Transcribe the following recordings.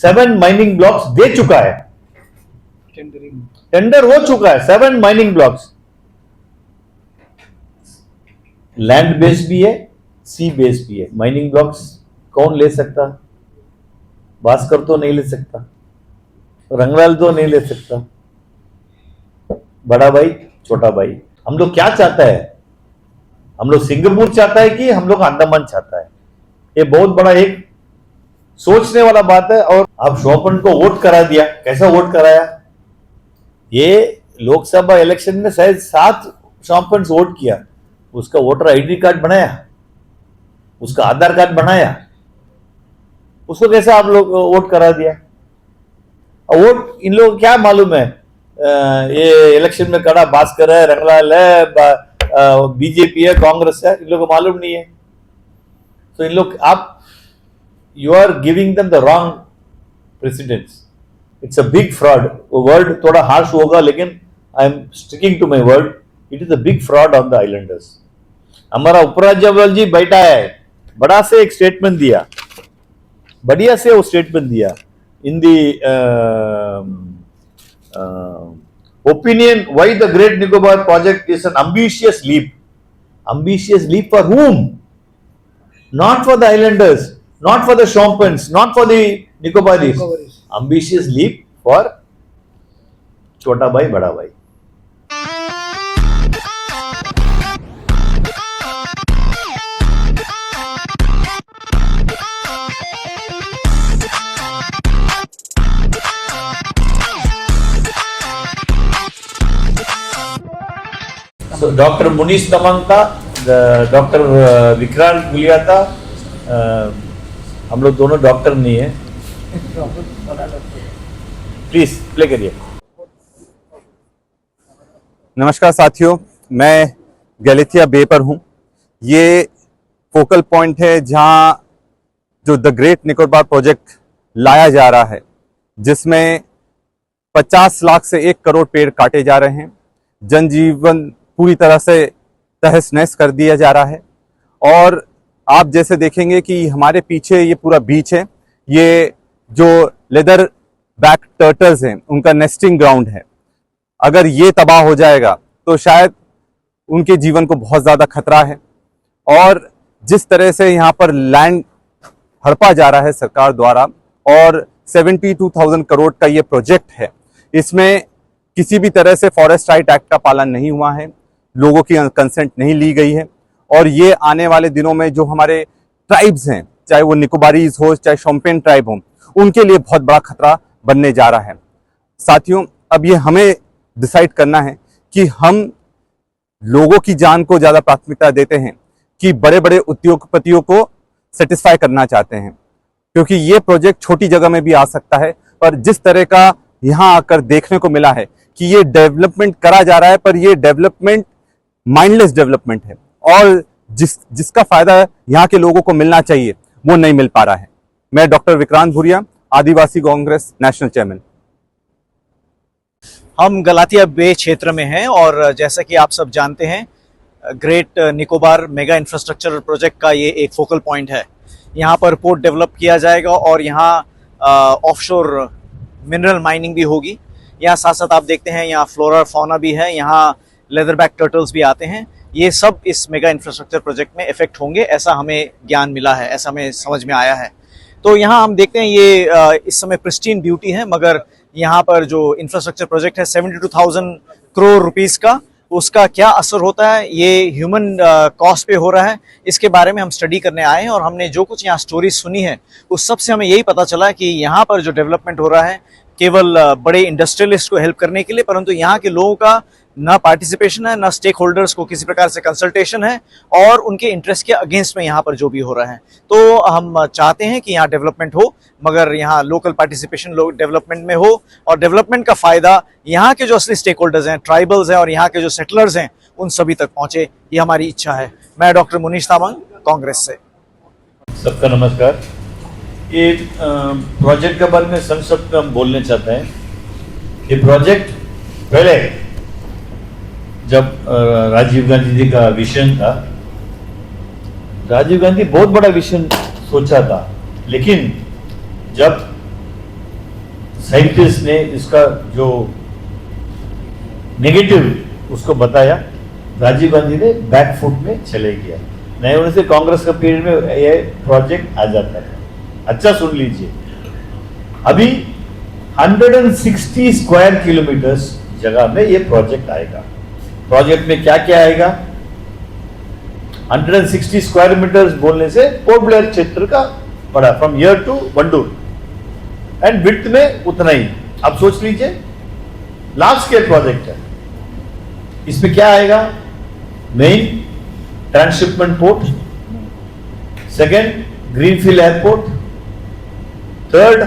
7 mining blocks दे चुका है, tender हो चुका है 7 माइनिंग ब्लॉक्स। लैंड बेस्ड भी है, सी बेस्ड भी है। माइनिंग ब्लॉक्स कौन ले सकता? भास्कर तो नहीं ले सकता, रंगलाल तो नहीं ले सकता, बड़ा भाई छोटा भाई। हम लोग क्या चाहता है? हम लोग सिंगापुर चाहता है कि हम लोग अंडमान चाहता है? ये बहुत बड़ा एक सोचने वाला बात है। और अब शोपन को वोट करा दिया। कैसा वोट कराया? ये लोकसभा इलेक्शन में शायद 7 शोपन वोट किया, उसका वोटर आईडी कार्ड बनाया, उसका आधार कार्ड बनाया, उसको कैसा आप लोग वोट करा दिया? और वोट इन लोगों को क्या मालूम है? ये इलेक्शन में खड़ा भास्कर है, रंगलाल है, बीजेपी है, कांग्रेस है, इन लोगों को मालूम नहीं है। तो इन लोग आप you are giving them the wrong precedents. It's a big fraud. वो वर्ड थोड़ा हार्श होगा लेकिन I am sticking to my word. It is a big fraud on the islanders. हमारा उपराज्यपाल जी बैठा है, बड़ा से एक स्टेटमेंट दिया, बढ़िया से वो स्टेटमेंट दिया in the opinion why the Great Nicobar project is an ambitious leap. Ambitious leap for whom? Not for the islanders, not for the Shompans, not for the Nicobaris. Ambitious leap for Chota Bhai, Bada Bhai. So, doctor Munish Tamang था, doctor Vikrant Gulia था। हम लोग दोनों doctor नहीं है। Please play करिए। नमस्कार साथियों, मैं गैलिथिया बे पर हूँ। ये फोकल पॉइंट है जहाँ जो द ग्रेट निकोबार प्रोजेक्ट लाया जा रहा है, जिसमें 50 लाख से 1 करोड़ पेड़ काटे जा रहे हैं। जनजीवन पूरी तरह से तहस नहस कर दिया जा रहा है। और आप जैसे देखेंगे कि हमारे पीछे ये पूरा बीच है, ये जो लेदर बैक टर्टल्स हैं उनका नेस्टिंग ग्राउंड है। अगर ये तबाह हो जाएगा तो शायद उनके जीवन को बहुत ज़्यादा खतरा है। और जिस तरह से यहाँ पर लैंड हड़पा जा रहा है सरकार द्वारा, और 72,000 करोड़ का ये प्रोजेक्ट है, इसमें किसी भी तरह से फॉरेस्ट राइट एक्ट का पालन नहीं हुआ है, लोगों की कंसेंट नहीं ली गई है। और ये आने वाले दिनों में जो हमारे ट्राइब्स हैं, चाहे वो निकोबारीज हो, चाहे शोम्पेन ट्राइब हो, उनके लिए बहुत बड़ा खतरा बनने जा रहा है। साथियों, अब ये हमें डिसाइड करना है कि हम लोगों की जान को ज़्यादा प्राथमिकता देते हैं कि बड़े बड़े उद्योगपतियों को सेटिस्फाई करना चाहते हैं। क्योंकि ये प्रोजेक्ट छोटी जगह में भी आ सकता है, पर जिस तरह का यहाँ आकर देखने को मिला है कि ये डेवलपमेंट करा जा रहा है, पर ये डेवलपमेंट माइंडलेस डेवलपमेंट है, और जिसका फायदा यहाँ के लोगों को मिलना चाहिए वो नहीं मिल पा रहा है। मैं डॉक्टर विक्रांत भूरिया, आदिवासी कांग्रेस नेशनल चेयरमैन। हम गलाथिया बे क्षेत्र में हैं और जैसा कि आप सब जानते हैं, great Nicobar mega infrastructure project का ये एक फोकल पॉइंट है। यहाँ पर पोर्ट डेवलप किया जाएगा और यहाँ ऑफशोर मिनरल माइनिंग भी होगी। यहाँ साथ साथ आप देखते हैं यहाँ फ्लोरा फौना भी है, यहाँ लेदरबैक टर्टल्स भी आते हैं। ये सब इस मेगा इंफ्रास्ट्रक्चर प्रोजेक्ट में इफेक्ट होंगे, ऐसा हमें ज्ञान मिला है, ऐसा हमें समझ में आया है। तो यहाँ हम देखते हैं ये इस समय प्रिस्टीन ब्यूटी है, मगर यहाँ पर जो इंफ्रास्ट्रक्चर प्रोजेक्ट है 72,000 करोड़ रुपीस का, उसका क्या असर होता है, ये ह्यूमन कॉस्ट पे हो रहा है, इसके बारे में हम स्टडी करने आए हैं। और हमने जो कुछ यहाँ स्टोरी सुनी है उस सब से हमें यही पता चला कि यहाँ पर जो डेवलपमेंट हो रहा है केवल बड़े इंडस्ट्रियलिस्ट को हेल्प करने के लिए, परंतु यहाँ के लोगों का ना पार्टिसिपेशन है, ना स्टेक होल्डर्स को किसी प्रकार से कंसल्टेशन है, और उनके इंटरेस्ट के अगेंस्ट में यहाँ पर जो भी हो रहा है। तो हम चाहते हैं कि यहाँ डेवलपमेंट हो, मगर यहाँ लोकल पार्टिसिपेशन डेवलपमेंट में हो, और डेवलपमेंट का फायदा यहाँ के जो असली स्टेक होल्डर्स हैं, ट्राइबल्स हैं, और यहाँ के जो सेटलर्स हैं, उन सभी तक पहुँचे, ये हमारी इच्छा है। मैं डॉक्टर मुनीश तामंग, कांग्रेस से। सबका नमस्कार। ये प्रोजेक्ट के बारे में संक्षिप्त हम बोलने चाहते हैं। ये प्रोजेक्ट पहले जब राजीव गांधी जी का विजन था, राजीव गांधी बहुत बड़ा विजन सोचा था, लेकिन जब साइंटिस्ट ने इसका जो नेगेटिव उसको बताया, राजीव गांधी ने बैक फुट में चले गया। नहीं होने से कांग्रेस का पीरियड में ये प्रोजेक्ट आ जाता था। अच्छा सुन लीजिए, अभी 160 स्क्वायर किलोमीटर्स जगह में ये प्रोजेक्ट आएगा। प्रोजेक्ट में क्या क्या आएगा? 160 स्क्वायर मीटर्स बोलने से पोर्ट ब्लेयर क्षेत्र का बड़ा, from here to Wandoor, and width में उतना ही। अब सोच लीजिए, लार्ज स्केल प्रोजेक्ट है। इसमें क्या आएगा? Main transshipment port, second greenfield airport, third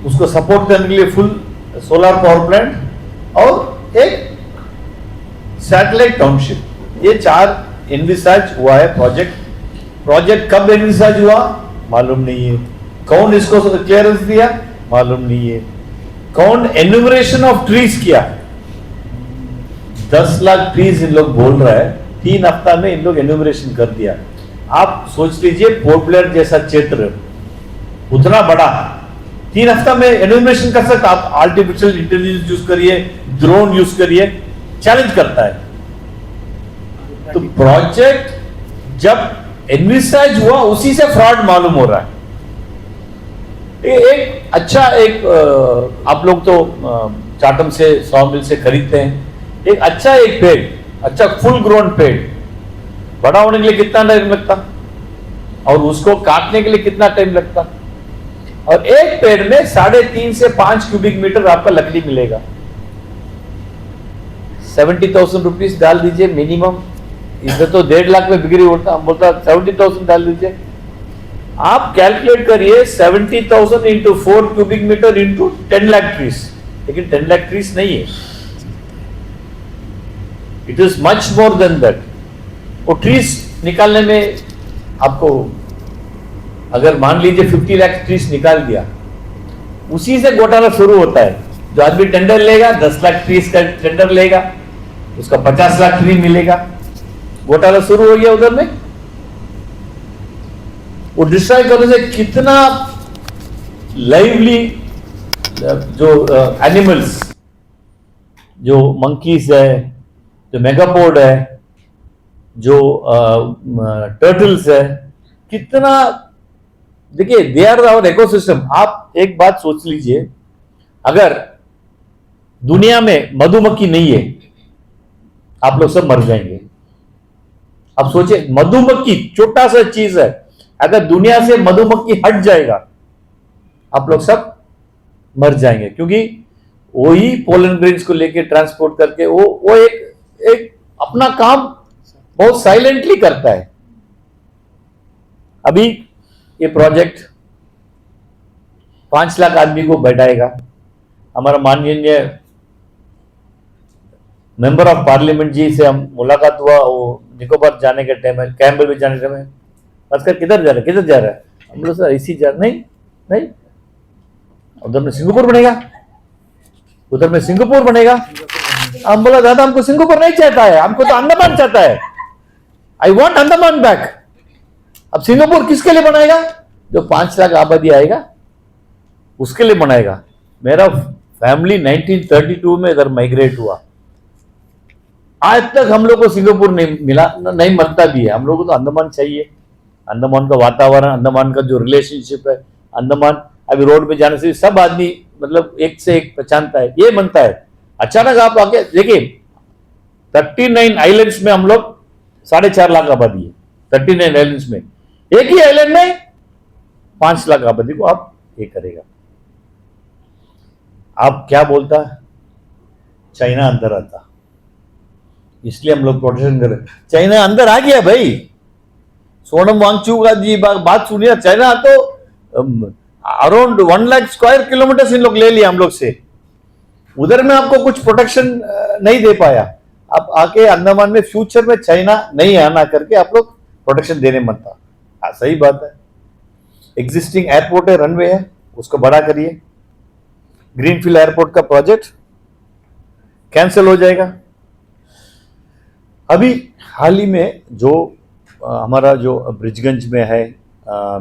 उसको सपोर्ट करने के लिए फुल सोलर पावर प्लांट, और एक सैटेलाइट टाउनशिप। ये 4 एनविसाज हुआ है प्रोजेक्ट कब एनविसाज हुआ मालूम नहीं है। कौन इसको क्लियरेंस दिया मालूम नहीं है। कौन एन्यूमरेशन ऑफ ट्रीज किया? 10 लाख ट्रीज इन लोग बोल रहा है, 3 हफ्ता में इन लोग एन्यूमरेशन कर दिया। आप सोच लीजिए, पोर्ट ब्लेयर जैसा क्षेत्र उतना बड़ा, 3 हफ्ता में एन्यूमरेशन कर सकता। आप आर्टिफिशियल इंटेलिजेंस यूज करिए, ड्रोन यूज करिए, चैलेंज करता है। तो प्रोजेक्ट जब एनविसाइज हुआ उसी से फ्रॉड मालूम हो रहा है। एक अच्छा आप लोग तो चाटम से, सॉ मिल से खरीदते हैं, एक पेड़, अच्छा फुल ग्रोन पेड़ बड़ा होने के लिए कितना टाइम लगता, और उसको काटने के लिए कितना टाइम लगता? और एक पेड़ में 3.5 से 5 क्यूबिक मीटर आपका लकड़ी मिलेगा। 70,000 रुपीज डाल दीजिए मिनिमम। इधर तो 1.5 लाख में बिक्री होता, हम बोलता 70,000 डाल दीजिए। आप कैलकुलेट करिए 70,000 into 4 cubic metre into 10 lakh trees. लेकिन 10 लाख ट्रीज नहीं है, it is much more than that. वो ट्रीज निकालने में आपको, अगर मान लीजिए 50 लाख ट्रीज निकाल दिया, उसी से घोटाला शुरू होता है। जो आदमी टेंडर लेगा 10 लाख ट्रीज का टेंडर लेगा, उसका 50 लाख ट्री मिलेगा, घोटाला शुरू हो गया उधर में। वो डिस्ट्रॉय करने से कितना लाइवली जो एनिमल्स, जो मंकीज है, जो मेगापोड है, जो टर्टल्स है, कितना, देखिए दे आर आवर इकोसिस्टम। आप एक बात सोच लीजिए, अगर दुनिया में मधुमक्खी नहीं है, आप लोग सब मर जाएंगे। अब सोचिए, मधुमक्खी छोटा सा चीज है, अगर दुनिया से मधुमक्खी हट जाएगा आप लोग सब मर जाएंगे, क्योंकि वही पोलन ग्रेन्स को लेके ट्रांसपोर्ट करके वो एक अपना काम बहुत साइलेंटली करता है। अभी ये प्रोजेक्ट 5 लाख आदमी को बैठाएगा। हमारा माननीय मेंबर ऑफ पार्लियामेंट जी से हम मुलाकात हुआ, वो निकोबार जाने के टाइम है, कैम्बल में जाने के टाइम है, कर किधर जा रहा है? हम बोले सर इसी जा, नहीं उधर में सिंगापुर बनेगा। हम बोला दादा हमको सिंगापुर नहीं चाहता है, हमको तो अंडमान चाहता है। I want Andaman back. अब सिंगापुर किसके लिए बनाएगा? जो 5 लाख आबादी आएगा उसके लिए बनाएगा। मेरा फैमिली 1932 में इधर माइग्रेट हुआ, आज तक हम लोग को सिंगापुर नहीं मिला, नहीं बनता भी है। हम लोग को तो अंडमान चाहिए। अंडमान का वातावरण, अंडमान का जो रिलेशनशिप है, अंडमान अभी रोड पे जाने से सब आदमी मतलब एक से एक पहचानता है, ये बनता है। अचानक आप आके देखिए 39 आइलैंड्स में हम लोग 4.5 लाख आबादी है। 39 आइलैंड्स में एक ही आइलैंड में 5 लाख आबादी को आप ये करेगा। आप क्या बोलता, चाइना अंदर आता, इसलिए हम लोग प्रोटेक्शन कर रहे। चाइना अंदर आ गया भाई। सोनम वांगचुक जी बात सुनिए, चाइना तो अराउंड 1 लाख स्क्वायर किलोमीटर इन लोग ले लिया हम लोग से। उधर में आपको कुछ प्रोटेक्शन नहीं दे पाया। अब आके अंडमान में फ्यूचर में चाइना नहीं आना करके आप लोग प्रोटेक्शन देने मत था। सही बात है। एग्जिस्टिंग एयरपोर्ट है, रनवे है, उसको बड़ा करिए। ग्रीनफील्ड एयरपोर्ट का प्रोजेक्ट कैंसिल हो जाएगा। अभी हाल ही में जो हमारा जो ब्रिजगंज में है,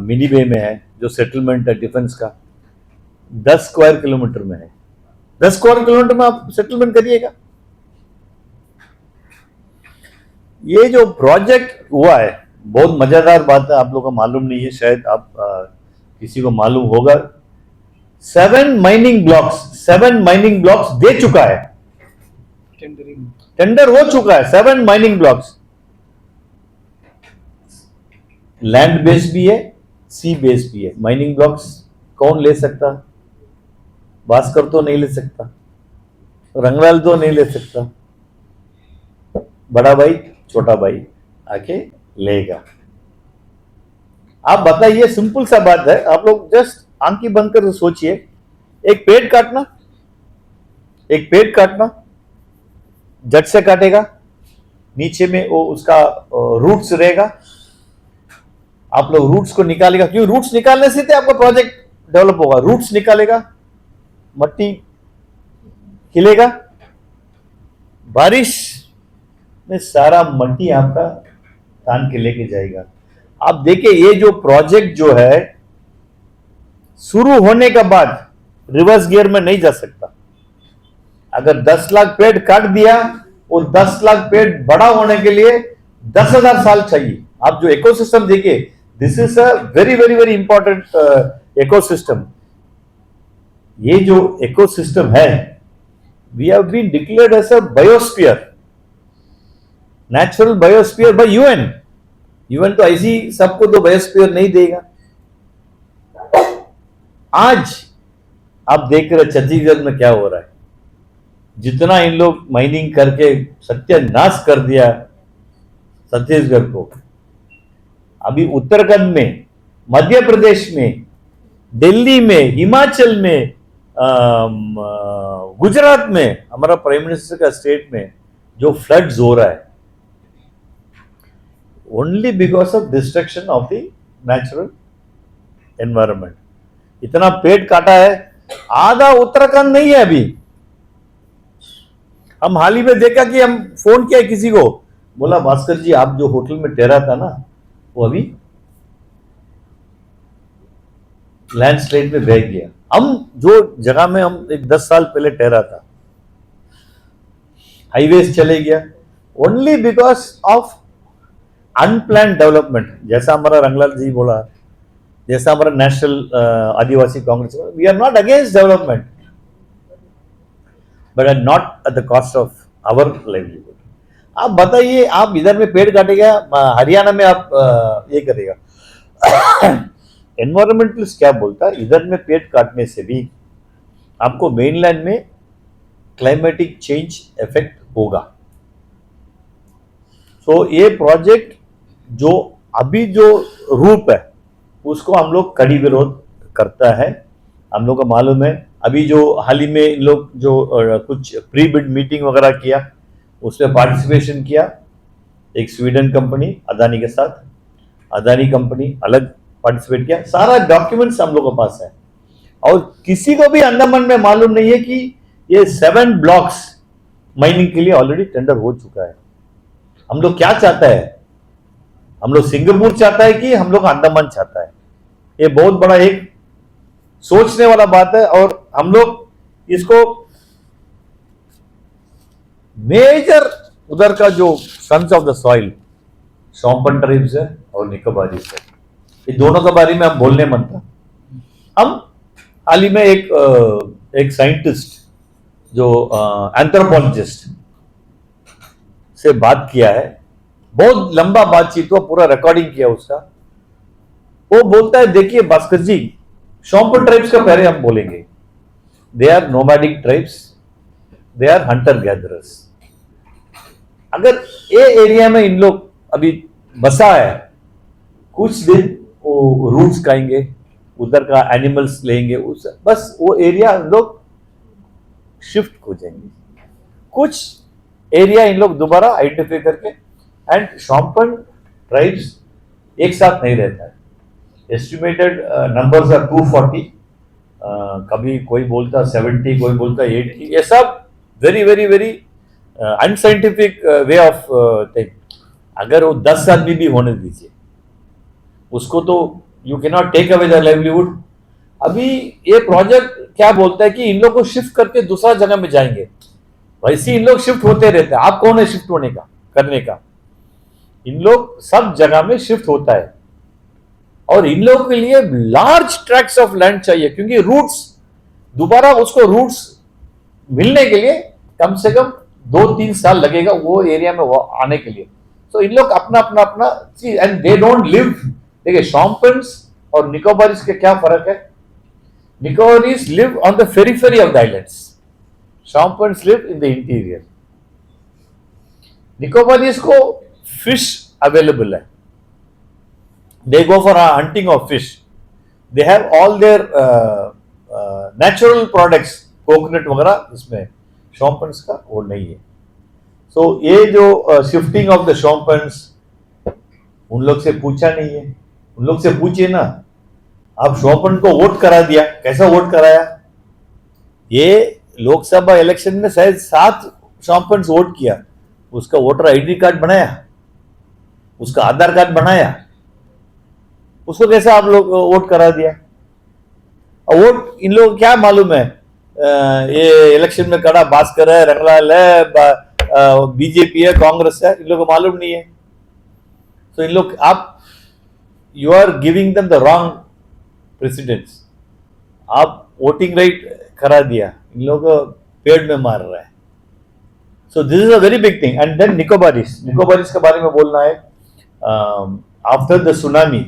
मिनी बे में है, जो सेटलमेंट है डिफेंस का, 10 स्क्वायर किलोमीटर में है, 10 स्क्वायर किलोमीटर में आप सेटलमेंट करिएगा। ये जो प्रोजेक्ट हुआ है बहुत मजेदार बात है, आप लोगों को मालूम नहीं है, शायद आप किसी को मालूम होगा। 7 माइनिंग ब्लॉक्स दे चुका है, टेंडर हो चुका है। 7 माइनिंग ब्लॉक्स, लैंड बेस्ड भी है, सी बेस्ड भी है। माइनिंग ब्लॉक्स कौन ले सकता? भास्कर तो नहीं ले सकता, रंगलाल तो नहीं ले सकता, बड़ा भाई छोटा भाई आके लेगा। आप बताइए, सिंपल सा बात है, आप लोग जस्ट आंखें बंद कर सोचिए, एक पेड़ काटना, जड़ से काटेगा, नीचे में वो उसका रूट्स रहेगा, आप लोग रूट्स को निकालेगा, क्यों रूट्स निकालने से तो आपका प्रोजेक्ट डेवलप होगा। रूट्स निकालेगा, मट्टी खिलेगा, बारिश में सारा मट्टी आपका तान के लेके जाएगा। आप देखिए, ये जो प्रोजेक्ट जो है शुरू होने के बाद रिवर्स गियर में नहीं जा सकता। अगर 10 लाख पेड़ काट दिया, वो 10 लाख पेड़ बड़ा होने के लिए 10,000 साल चाहिए। आप जो इकोसिस्टम देखिए, this is a very very very important ecosystem. ये जो इकोसिस्टम है, we have been declared as a biosphere, natural biosphere by UN. UN तो ऐसी सबको तो बायोस्फीयर नहीं देगा। आज आप देख रहे छत्तीसगढ़ में क्या हो रहा है, जितना इन लोग माइनिंग करके सत्यानाश कर दिया छत्तीसगढ़ को। अभी उत्तराखंड में, मध्य प्रदेश में, दिल्ली में, हिमाचल में, गुजरात में, हमारा प्राइम मिनिस्टर का स्टेट में जो फ्लड्स हो रहा है, only because of destruction of the natural environment. इतना पेड़ काटा है, आधा उत्तराखंड नहीं है अभी। हम हाल ही में देखा कि हम फोन किया किसी को, बोला भास्कर जी आप जो होटल में ठहरा था ना, वो अभी लैंडस्लाइड में बह गया। हम जो जगह में हम 10 साल पहले ठहरा था, हाईवेज चले गया, only because of unplanned development. जैसा हमारा रंगलाल जी बोला, जैसा हमारा National Adivasi Congress, we are not against development, but are not at the cost of our livelihood. आप बताइए, आप इधर में पेड़ काटेगा, हरियाणा में आप ये करेगा। एनवायरमेंटलिस्ट क्या बोलता है, इधर में पेड़ काटने से भी आपको मेनलैंड में क्लाइमेटिक चेंज इफेक्ट होगा। तो ये प्रोजेक्ट जो अभी जो रूप है, उसको हम लोग कड़ी विरोध करता है। हम लोग को मालूम है, अभी जो हाल ही में इन लोग जो कुछ प्री बिड मीटिंग वगैरह किया, उसमें पार्टिसिपेशन किया एक स्वीडन कंपनी अदानी के साथ, अदानी कंपनी अलग पार्टिसिपेट किया। सारा डॉक्यूमेंट्स हम लोग के पास है, और किसी को भी अंडमान में मालूम नहीं है कि ये 7 ब्लॉक्स माइनिंग के लिए ऑलरेडी टेंडर हो चुका है। हम लोग क्या चाहता है, हम लोग सिंगापुर चाहता है कि हम लोग अंडमान चाहता है? ये बहुत बड़ा एक सोचने वाला बात है। और हम लोग इसको मेजर उधर का जो sons of the soil, Shompen tribes है और निकोबारीज है, ये दोनों के बारे में हम बोलने मन था। हम हाल ही में एक साइंटिस्ट जो एंथ्रोपोलॉजिस्ट से बात किया है, बहुत लंबा बातचीत हुआ, पूरा रिकॉर्डिंग किया उसका। वो बोलता है, देखिए भास्कर जी, शॉम्पन ट्राइब्स का पहले हम बोलेंगे, they are nomadic tribes, they are hunter gatherers. अगर ये एरिया में इन लोग अभी बसा है, कुछ दिन वो रूट्स खाएंगे, उधर का एनिमल्स लेंगे, उस बस वो एरिया लोग शिफ्ट हो जाएंगे। कुछ एरिया इन लोग दोबारा आइडेंटिफाई करके, एंड शॉम्पन ट्राइब्स एक साथ नहीं रहता है। एस्टिमेटेड नंबर्स आर 240, कभी कोई बोलता 70, कोई बोलता 80, ये सब very very very unscientific way of thing. अगर वो 10 आदमी भी होने दीजिए, उसको तो you can not take away the livelihood. अभी ये प्रोजेक्ट क्या बोलता है कि इन लोग को शिफ्ट करके दूसरा जगह में जाएंगे, वैसे इन लोग शिफ्ट होते रहते हैं। आप कौन है शिफ्ट होने का, करने का? इन लोग सब जगह में शिफ्ट होता है और इन लोगों के लिए लार्ज ट्रैक्ट्स ऑफ लैंड चाहिए, क्योंकि रूट्स दोबारा उसको रूट्स मिलने के लिए कम से कम 2-3 साल लगेगा वो एरिया में वो आने के लिए। तो इन लोग अपना अपना अपना चीज, एंड दे डोंट लिव। देखिए शॉम्पेन्स और निकोबारीज के क्या फर्क है? Nicobarese live on the periphery of the islands, Shompens live in the interior. Nicobarese को फिश अवेलेबल है, they go for a hunting of fish, they have all their natural products, coconut वगैरह, इसमें शॉम्पेन्स का वो नहीं है। सो ये जो शिफ्टिंग ऑफ द शॉम्पेन्स उन लोग से पूछा नहीं है, उन लोग से पूछिए ना। आप शॉम्पेन को वोट करा दिया, कैसा वोट कराया? ये लोकसभा इलेक्शन में शायद 7 शॉम्पेन्स वोट किया, उसका वोटर आईडी कार्ड बनाया, उसका आधार कार्ड बनाया, उसको कैसे आप लोग वोट करा दिया? वोट इन लोग क्या मालूम है? ये इलेक्शन में कड़ा भास्कर है, रंगलाल है, बीजेपी है, कांग्रेस है, इन लोग को मालूम नहीं है। तो इन लोग आप you are giving them the wrong precedents. आप वोटिंग राइट करा दिया, इन लोग को पेड़ में मार रहा है। So this is a very big thing. And then Nicobarese के बारे में बोलना है। After the tsunami,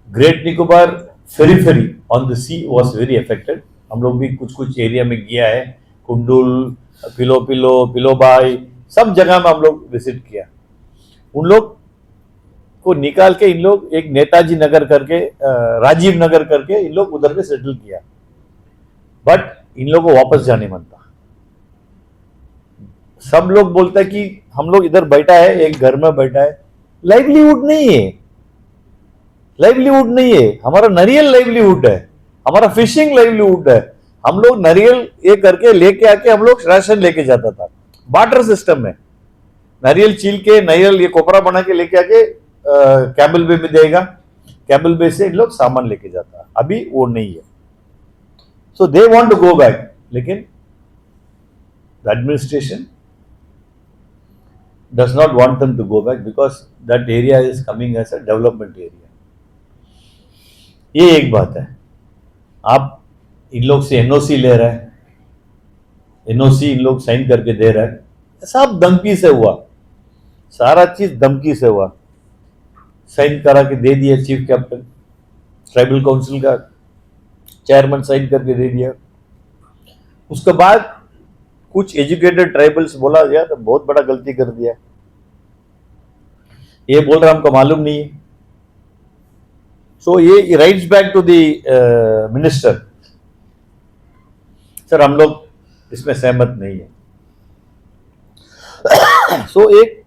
Great Nicobar ferry on the sea was very affected. हम लोग भी कुछ कुछ एरिया में गया है, कुंडुल, पिलोबाई, सब जगह में हम लोग विजिट किया। उन लोग को निकाल के इन लोग एक नेताजी नगर करके, राजीव नगर करके इन लोग उधर में सेटल किया, बट इन लोग को वापस जाने मन था। सब लोग बोलता है कि हम लोग इधर बैठा है, एक घर में बैठा है, लाइवलीहुड नहीं है, लाइवलीहुड नहीं है। हमारा नारियल लाइवलीहुड है, हमारा फिशिंग लाइवलीहुड है। हम लोग नारियल ये करके लेके आके हम लोग राशन लेके जाता था, बार्टर सिस्टम में। नारियल छील के, नारियल ये कोपरा बना के लेके आके कैमल बे में देगा, कैमल बे से इन लोग सामान लेके जाता। अभी वो नहीं है। So they want to go back, लेकिन the administration does not want them to go back because that area is coming as a development area. ये एक बात है। आप इन लोग से एनओसी ले रहे हैं, एनओसी इन लोग साइन करके दे रहे हैं, सब धमकी से हुआ, सारा चीज धमकी से हुआ। साइन करा के दे दिया चीफ कैप्टन, ट्राइबल काउंसिल का चेयरमैन साइन करके दे दिया। उसके बाद कुछ एजुकेटेड ट्राइबल्स बोला यार तो बहुत बड़ा गलती कर दिया, ये बोल रहा हमको मालूम नहीं है। सो ये writes back to the minister, sir हम लोग इसमें सहमत नहीं है। सो एक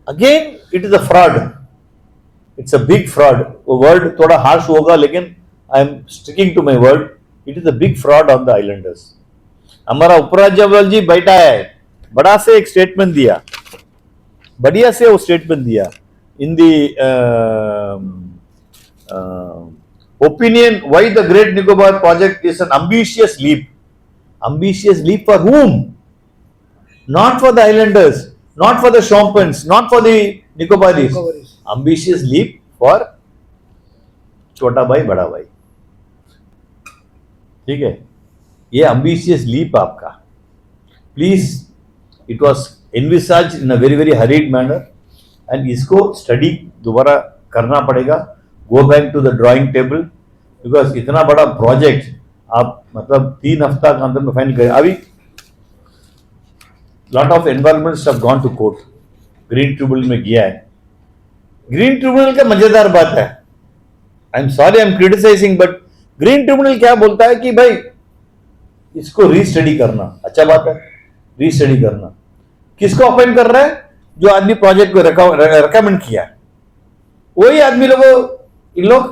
again it is a fraud, it's a big fraud. वो वर्ड थोड़ा हार्श होगा, लेकिन I am sticking to my word. It is a big fraud on the islanders. हमारा उपराज्यपाल जी बैठा है, बड़ा से एक स्टेटमेंट दिया, बढ़िया से वो स्टेटमेंट दिया in the opinion why the great Nicobar project is an ambitious leap. Ambitious leap for whom? Not for the islanders, not for the Shompenes, not for the Nicobaris. Ambitious leap for छोटा भाई बड़ा भाई। ठीक है, ये ambitious leap आपका। Please, it was envisaged in a very very hurried manner, and इसको study दोबारा करना पड़ेगा, go back to the drawing table, because इतना बड़ा प्रोजेक्ट आप मतलब 3 हफ्ता के अंदर में फाइनल करें। अभी lot of environments have gone to court, green tribunal में गया है। ग्रीन ट्रिब्यूनल का मजेदार बात है, I am sorry I am criticising, but green tribunal क्या बोलता है कि भाई इसको रीस्टडी करना, अच्छा बात है, रीस्टडी करना। किसको अपॉइंट कर रहा है? जो आदमी प्रोजेक्ट को रिकमेंड किया, वही आदमी इन लोग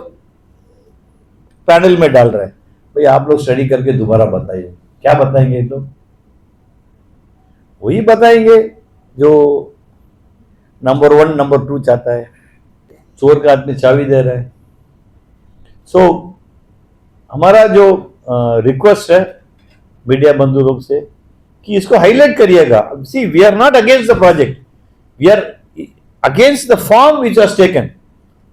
पैनल में डाल रहे हैं। भाई आप लोग स्टडी करके दोबारा बताइए, क्या बताएंगे ये लोग? वही बताएंगे जो नंबर 1 नंबर 2 चाहता है। चोर का आदमी चाबी दे रहा है। सो हमारा जो रिक्वेस्ट है मीडिया बंधु लोग से कि इसको हाईलाइट करिएगा। See we are not against the project, we are against the form which was taken.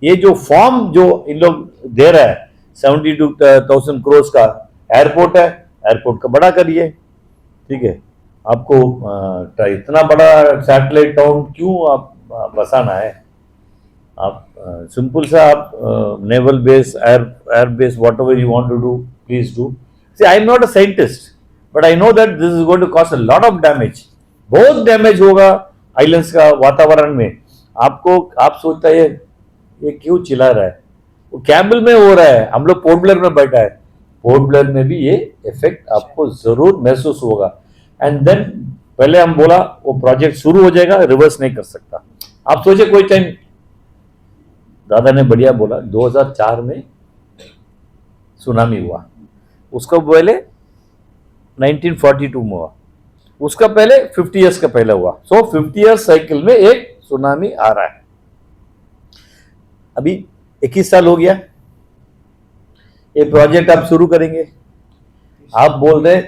ये जो फॉर्म जो इन लोग दे रहा है 72,000 करोड़ का, एयरपोर्ट है, एयरपोर्ट का बड़ा करिए, ठीक है। आपको इतना बड़ा सैटेलाइट टाउन क्यों आप बसाना है? आप सिंपल सा आप naval base, air base, whatever you want to do, please do. See I am not a scientist, but I know that this is going to cost a lot of damage. बहुत damage होगा islands का वातावरण में। आपको आप सोचता है ये क्यों चिल्ला रहा है? वो कैम्बल में हो रहा है, हम लोग पोर्ट ब्लेयर में बैठा है। पोर्ट ब्लेयर में भी ये इफेक्ट आपको जरूर महसूस होगा। एंड देन पहले हम बोला वो प्रोजेक्ट शुरू हो जाएगा, रिवर्स नहीं कर सकता। आप सोचे कोई टाइम, दादा ने बढ़िया बोला, 2004 में सुनामी हुआ, उसको पहले 1942 में हुआ, उसका पहले 50 इयर्स का पहले हुआ। सो 50 इयर्स साइकिल में एक सुनामी आ रहा है। अभी 21 साल हो गया, ये प्रोजेक्ट आप शुरू करेंगे, आप बोल रहे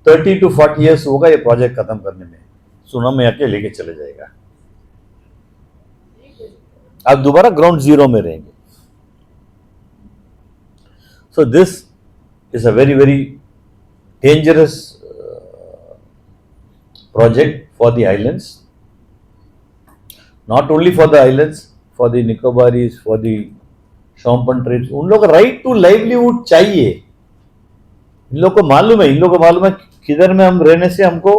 30 to 40 इयर्स होगा ये प्रोजेक्ट खत्म करने में, सुनामी आके लेके चले जाएगा, आप दोबारा ग्राउंड जीरो में रहेंगे। So this is a very very dangerous project for the islands, not only for the islands, for the Nicobarese, for the Shompen tribes. उन लोग राइट टू लाइवलीहुड चाहिए। इन लोग को मालूम है, इन लोग को मालूम है किधर में हम रहने से हमको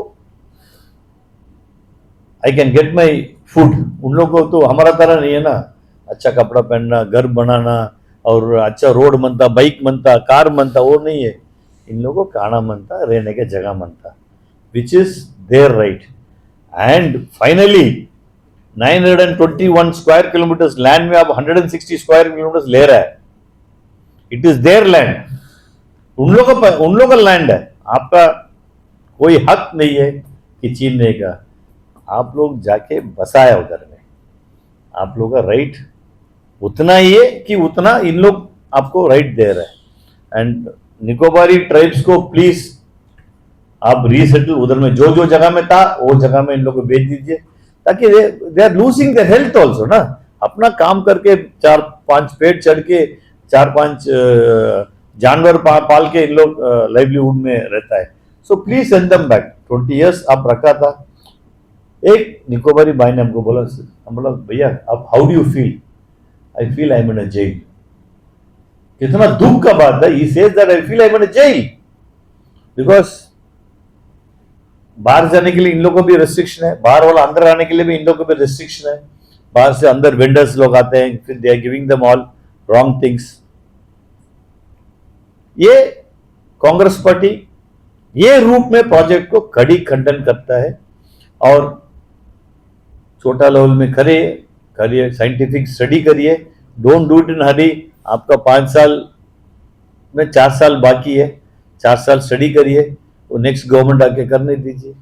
I can get my food. उन लोग को तो हमारा तरह नहीं है ना, अच्छा कपड़ा पहनना, घर बनाना और अच्छा रोड बनता, बाइक बनता, कार बनता, वो नहीं है। इन लोगों को खाना बनता, रहने के जगह बनता, which is their right. And finally 921 square kilometres land में आप 160 स्क्वायर किलोमीटर्स ले रहा है। इट इज देयर लैंड, उन लोगों का लैंड है, आपका कोई हक नहीं है कि छीनने का। आप लोग जाके बसाया उधर में, आप लोग का राइट उतना ही है कि उतना इन लोग आपको राइट दे रहे हैं। एंड निकोबारी ट्राइब्स को प्लीज आप रीसेटल उधर में, जो जो जगह में था वो जगह में इन लोग को भेज दीजिए, ताकि they are losing their health also ना। अपना काम करके 4-5 पेड़ चढ़ के 4-5 जानवर पाल के इन लोग लाइवलीहुड में रहता है। So please send them back. 20 years आप रखा था। एक निकोबारी भाई ने हमको बोला, हम बोला भैया आप how do you feel? I feel I am in a jail. कितना दुख का बात है। He says that I feel I am in a jail because बाहर जाने के लिए इन लोगों को भी रेस्ट्रिक्शन है, बाहर वाला अंदर आने के लिए भी इन लोगों को भी रेस्ट्रिक्शन है। बाहर से अंदर वेंडर्स लोग आते हैं, फिर they are giving them all wrong things. ये कांग्रेस पार्टी ये रूप में प्रोजेक्ट को कड़ी खंडन करता है और छोटा लेवल में करिए, साइंटिफिक स्टडी करिए, डोंट डू इट इन हरी। आपका 5 साल में 4 साल बाकी है, 4 साल स्टडी करिए, वो नेक्स्ट गवर्नमेंट आके करने दीजिए।